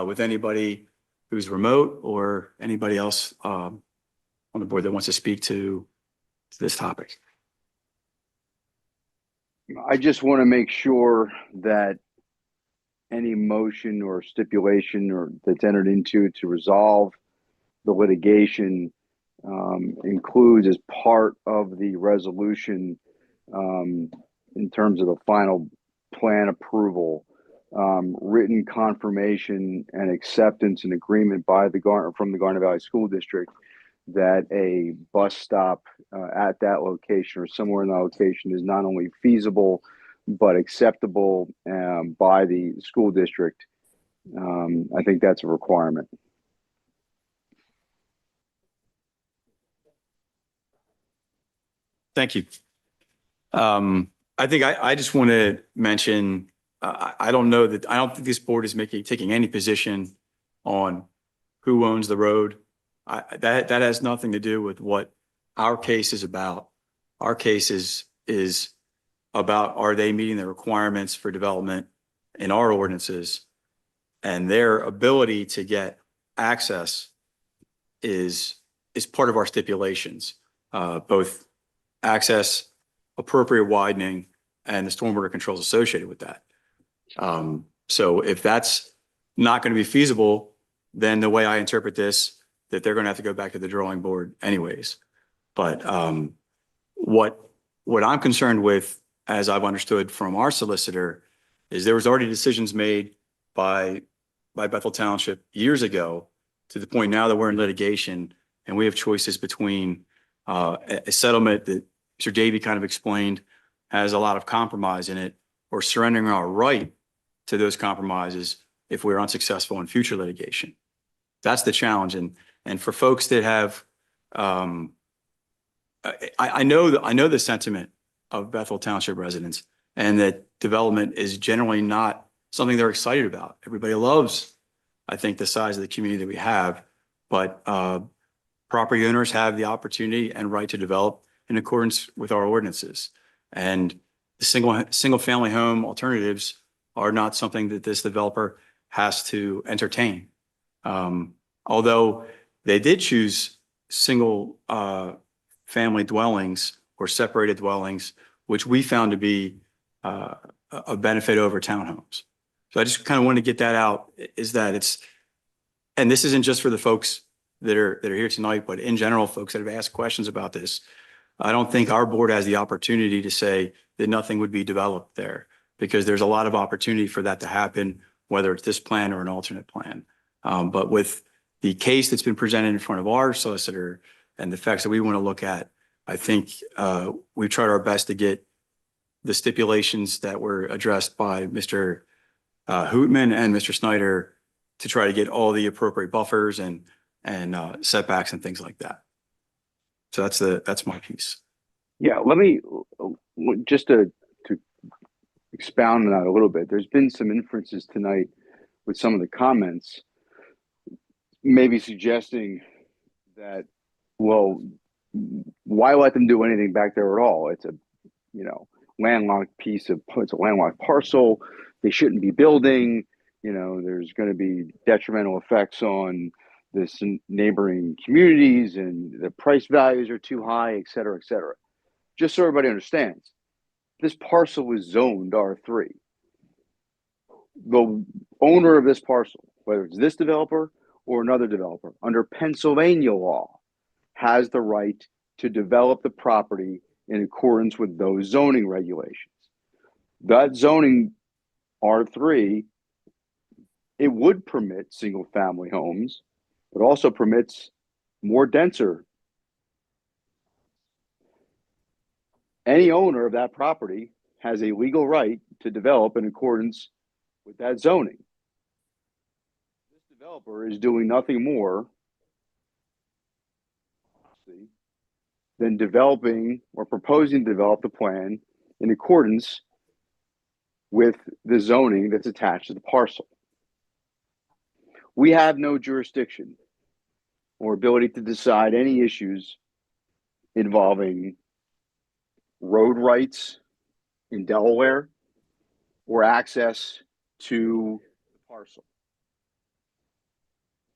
C: with anybody who's remote or anybody else on the board that wants to speak to this topic.
H: I just want to make sure that any motion or stipulation or that's entered into to resolve the litigation includes as part of the resolution in terms of the final plan approval, written confirmation and acceptance and agreement by from the Garnet Valley School District that a bus stop at that location or somewhere in that location is not only feasible but acceptable by the school district. I think that's a requirement.
C: Thank you. I think I just want to mention, I don't think this board is taking any position on who owns the road. That has nothing to do with what our case is about. Our case is about, are they meeting the requirements for development in our ordinances, and their ability to get access is part of our stipulations, both access, appropriate widening, and the stormwater controls associated with that. So if that's not going to be feasible, then the way I interpret this, that they're going to have to go back to the drawing board anyways. But what I'm concerned with, as I've understood from our solicitor, is there was already decisions made by Bethel Township years ago, to the point now that we're in litigation and we have choices between a settlement that Mr. Davey kind of explained has a lot of compromise in it, or surrendering our right to those compromises if we're unsuccessful in future litigation. That's the challenge. And for folks that have, I know the sentiment of Bethel Township residents, and that development is generally not something they're excited about. Everybody loves, I think, the size of the community that we have, but property owners have the opportunity and right to develop in accordance with our ordinances. And the single family home alternatives are not something that this developer has to entertain. Although they did choose single family dwellings or separated dwellings, which we found to be a benefit over townhomes. So I just kind of want to get that out, is that and this isn't just for the folks that are here tonight, but in general, folks that have asked questions about this. I don't think our board has the opportunity to say that nothing would be developed there, because there's a lot of opportunity for that to happen, whether it's this plan or an alternate plan. But with the case that's been presented in front of our solicitor and the facts that we want to look at, I think we've tried our best to get the stipulations that were addressed by Mr. Hootman and Mr. Snyder to try to get all the appropriate buffers and setbacks and things like that. So that's my piece.
H: Yeah, let me just to expound on that a little bit. There's been some inferences tonight with some of the comments, maybe suggesting that, well, why let them do anything back there at all? It's a, landlocked it's a landlocked parcel. They shouldn't be building. There's going to be detrimental effects on this neighboring communities, and the price values are too high, et cetera, et cetera. Just so everybody understands, this parcel was zoned R3. The owner of this parcel, whether it's this developer or another developer, under Pennsylvania law, has the right to develop the property in accordance with those zoning regulations. That zoning R3, it would permit single family homes, but also permits more denser. Any owner of that property has a legal right to develop in accordance with that zoning. This developer is doing nothing more than developing or proposing to develop the plan in accordance with the zoning that's attached to the parcel. We have no jurisdiction or ability to decide any issues involving road rights in Delaware or access to the parcel.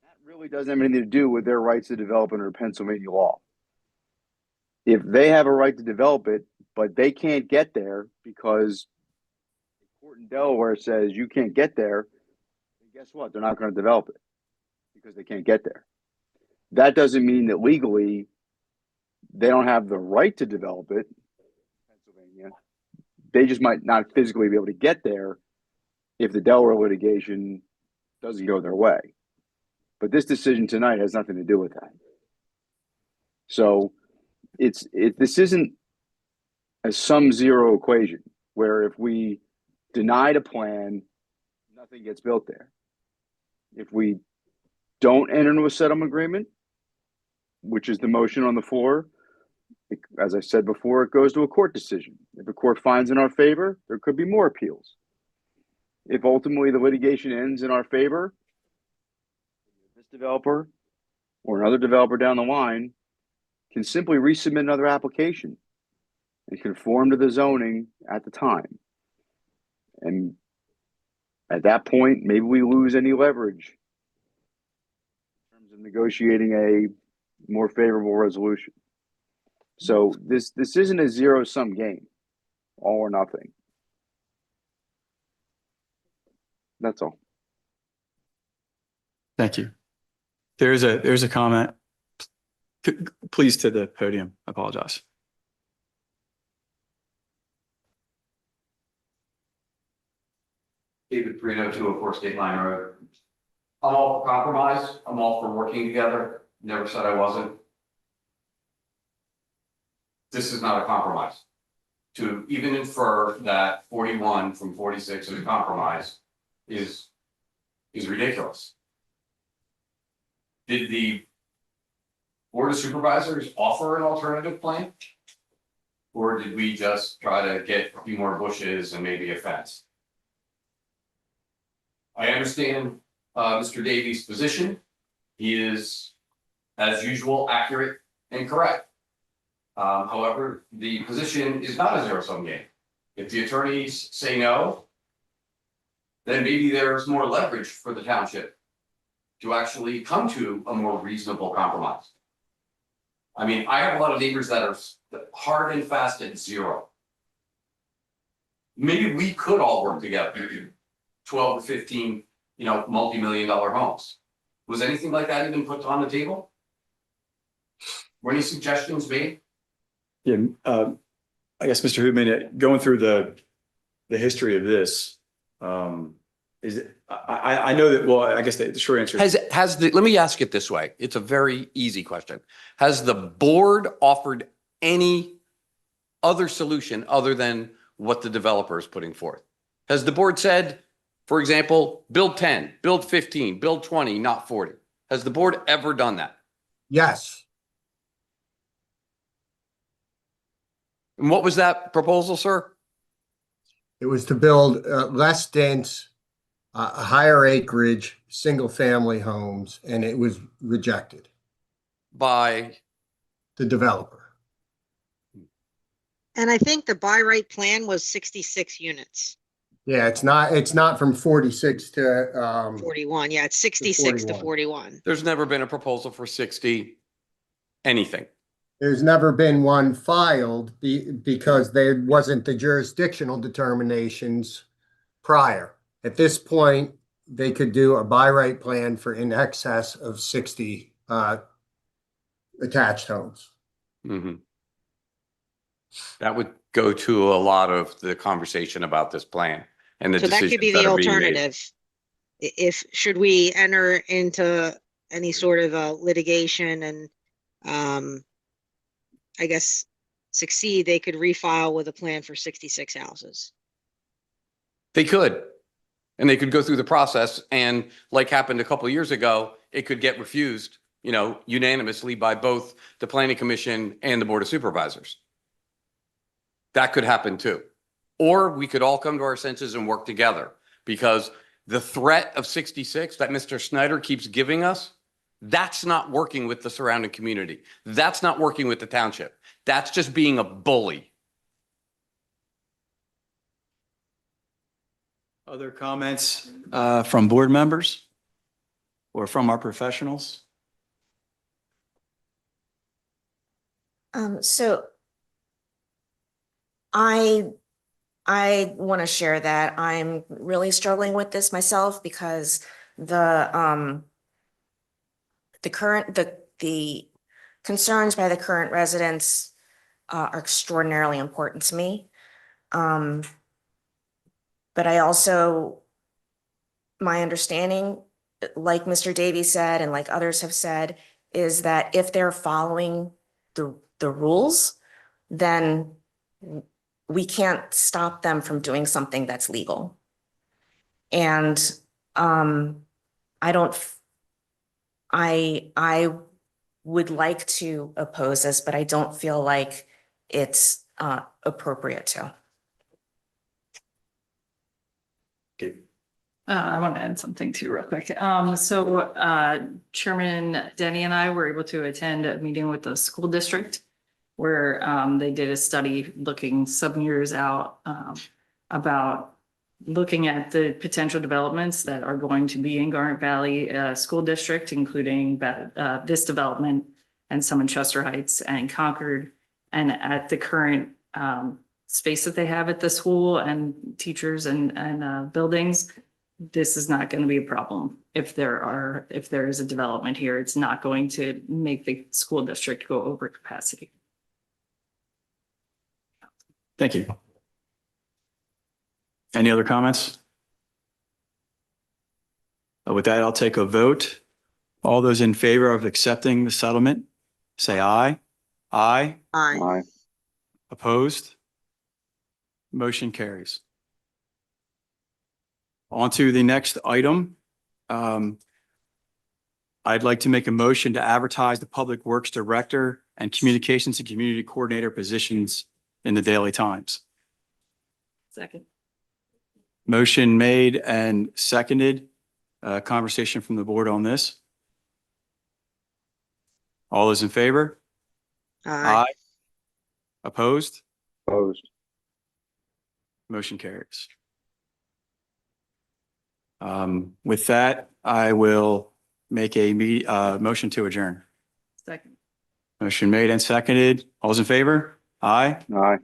H: That really doesn't have anything to do with their rights to develop under Pennsylvania law. If they have a right to develop it but they can't get there because the court in Delaware says you can't get there. And guess what? They're not going to develop it because they can't get there. That doesn't mean that legally they don't have the right to develop it. Pennsylvania. They just might not physically be able to get there if the Delaware litigation doesn't go their way. But this decision tonight has nothing to do with that. So this isn't a sum zero equation where if we denied a plan, nothing gets built there. If we don't enter into a settlement agreement, which is the motion on the floor, as I said before, it goes to a court decision. If a court finds in our favor, there could be more appeals. If ultimately the litigation ends in our favor, this developer or another developer down the line can simply resubmit another application and conform to the zoning at the time. And at that point, maybe we lose any leverage in terms of negotiating a more favorable resolution. So this isn't a zero-sum game, all or nothing. That's all.
C: Thank you. There's a comment. Please to the podium. I apologize.
I: David Perino, 204 State Line Road. I'm all for compromise. I'm all for working together. Never said I wasn't. This is not a compromise. To even infer that 41 from 46 is a compromise is ridiculous. Did the Board of Supervisors offer an alternative plan? Or did we just try to get a few more bushes and maybe a fence? I understand Mr. Davies' position. He is, as usual, accurate and correct. However, the position is not a zero-sum game. If the attorneys say no, then maybe there's more leverage for the township to actually come to a more reasonable compromise. I mean, I have a lot of neighbors that are hard and fast at zero. Maybe we could all work together, 12 to 15, multi-million-dollar homes. Was anything like that even put on the table? Were any suggestions made?
C: Yeah, I guess, Mr. Hoopman, going through the history of this, is it, I know that, well, I guess the short answer is.
I: Let me ask it this way. It's a very easy question. Has the board offered any other solution other than what the developer is putting forth? Has the board said, for example, build 10, build 15, build 20, not 40? Has the board ever done that?
B: Yes.
I: And what was that proposal, sir?
B: It was to build less dense, higher acreage, single-family homes, and it was rejected.
I: By
B: the developer.
K: And I think the buy right plan was 66 units.
B: Yeah, it's not from 46 to
K: 41. Yeah, it's 66 to 41.
I: There's never been a proposal for 60 anything.
B: There's never been one filed because there wasn't the jurisdictional determinations prior. At this point, they could do a buy right plan for in excess of 60 attached homes.
I: Mm-hmm. That would go to a lot of the conversation about this plan and the
K: So that could be
I: decisions that
K: the
I: are being made.
K: alternative. Should we enter into any sort of litigation and I guess succeed, they could refile with a plan for 66 houses.
I: They could, and they could go through the process, and like happened a couple of years ago, it could get refused, unanimously by both the Planning Commission and the Board of Supervisors. That could happen too. Or we could all come to our senses and work together, because the threat of 66 that Mr. Snyder keeps giving us, that's not working with the surrounding community. That's not working with the township. That's just being a bully.
C: Other comments from board members or from our professionals?
G: So I want to share that I'm really struggling with this myself because the concerns by the current residents are extraordinarily important to me. But I also, my understanding, like Mr. Davies said, and like others have said, is that if they're following the rules, then we can't stop them from doing something that's legal. And I don't, I would like to oppose this, but I don't feel like it's appropriate to.
L: I want to add something too real quick. Chairman Denny and I were able to attend a meeting with the school district where they did a study looking some years out about looking at the potential developments that are going to be in Garnet Valley School District, including this development and some in Chester Heights and Concord, and at the current space that they have at the school and teachers and buildings. This is not going to be a problem. If there is a development here, it's not going to make the school district go over capacity.
C: Thank you. Any other comments? With that, I'll take a vote. All those in favor of accepting the settlement, say aye. Aye.
K: Aye.
H: Aye.
C: Opposed? Motion carries. On to the next item. I'd like to make a motion to advertise the Public Works Director and Communications and Community Coordinator positions in the Daily Times.
L: Second.
C: Motion made and seconded. Conversation from the board on this. All those in favor?
K: Aye.
C: Opposed?
H: Opposed.
C: Motion carries. With that, I will make a motion to adjourn.
L: Second.
C: Motion made and seconded. All those in favor? Aye.
H: Aye.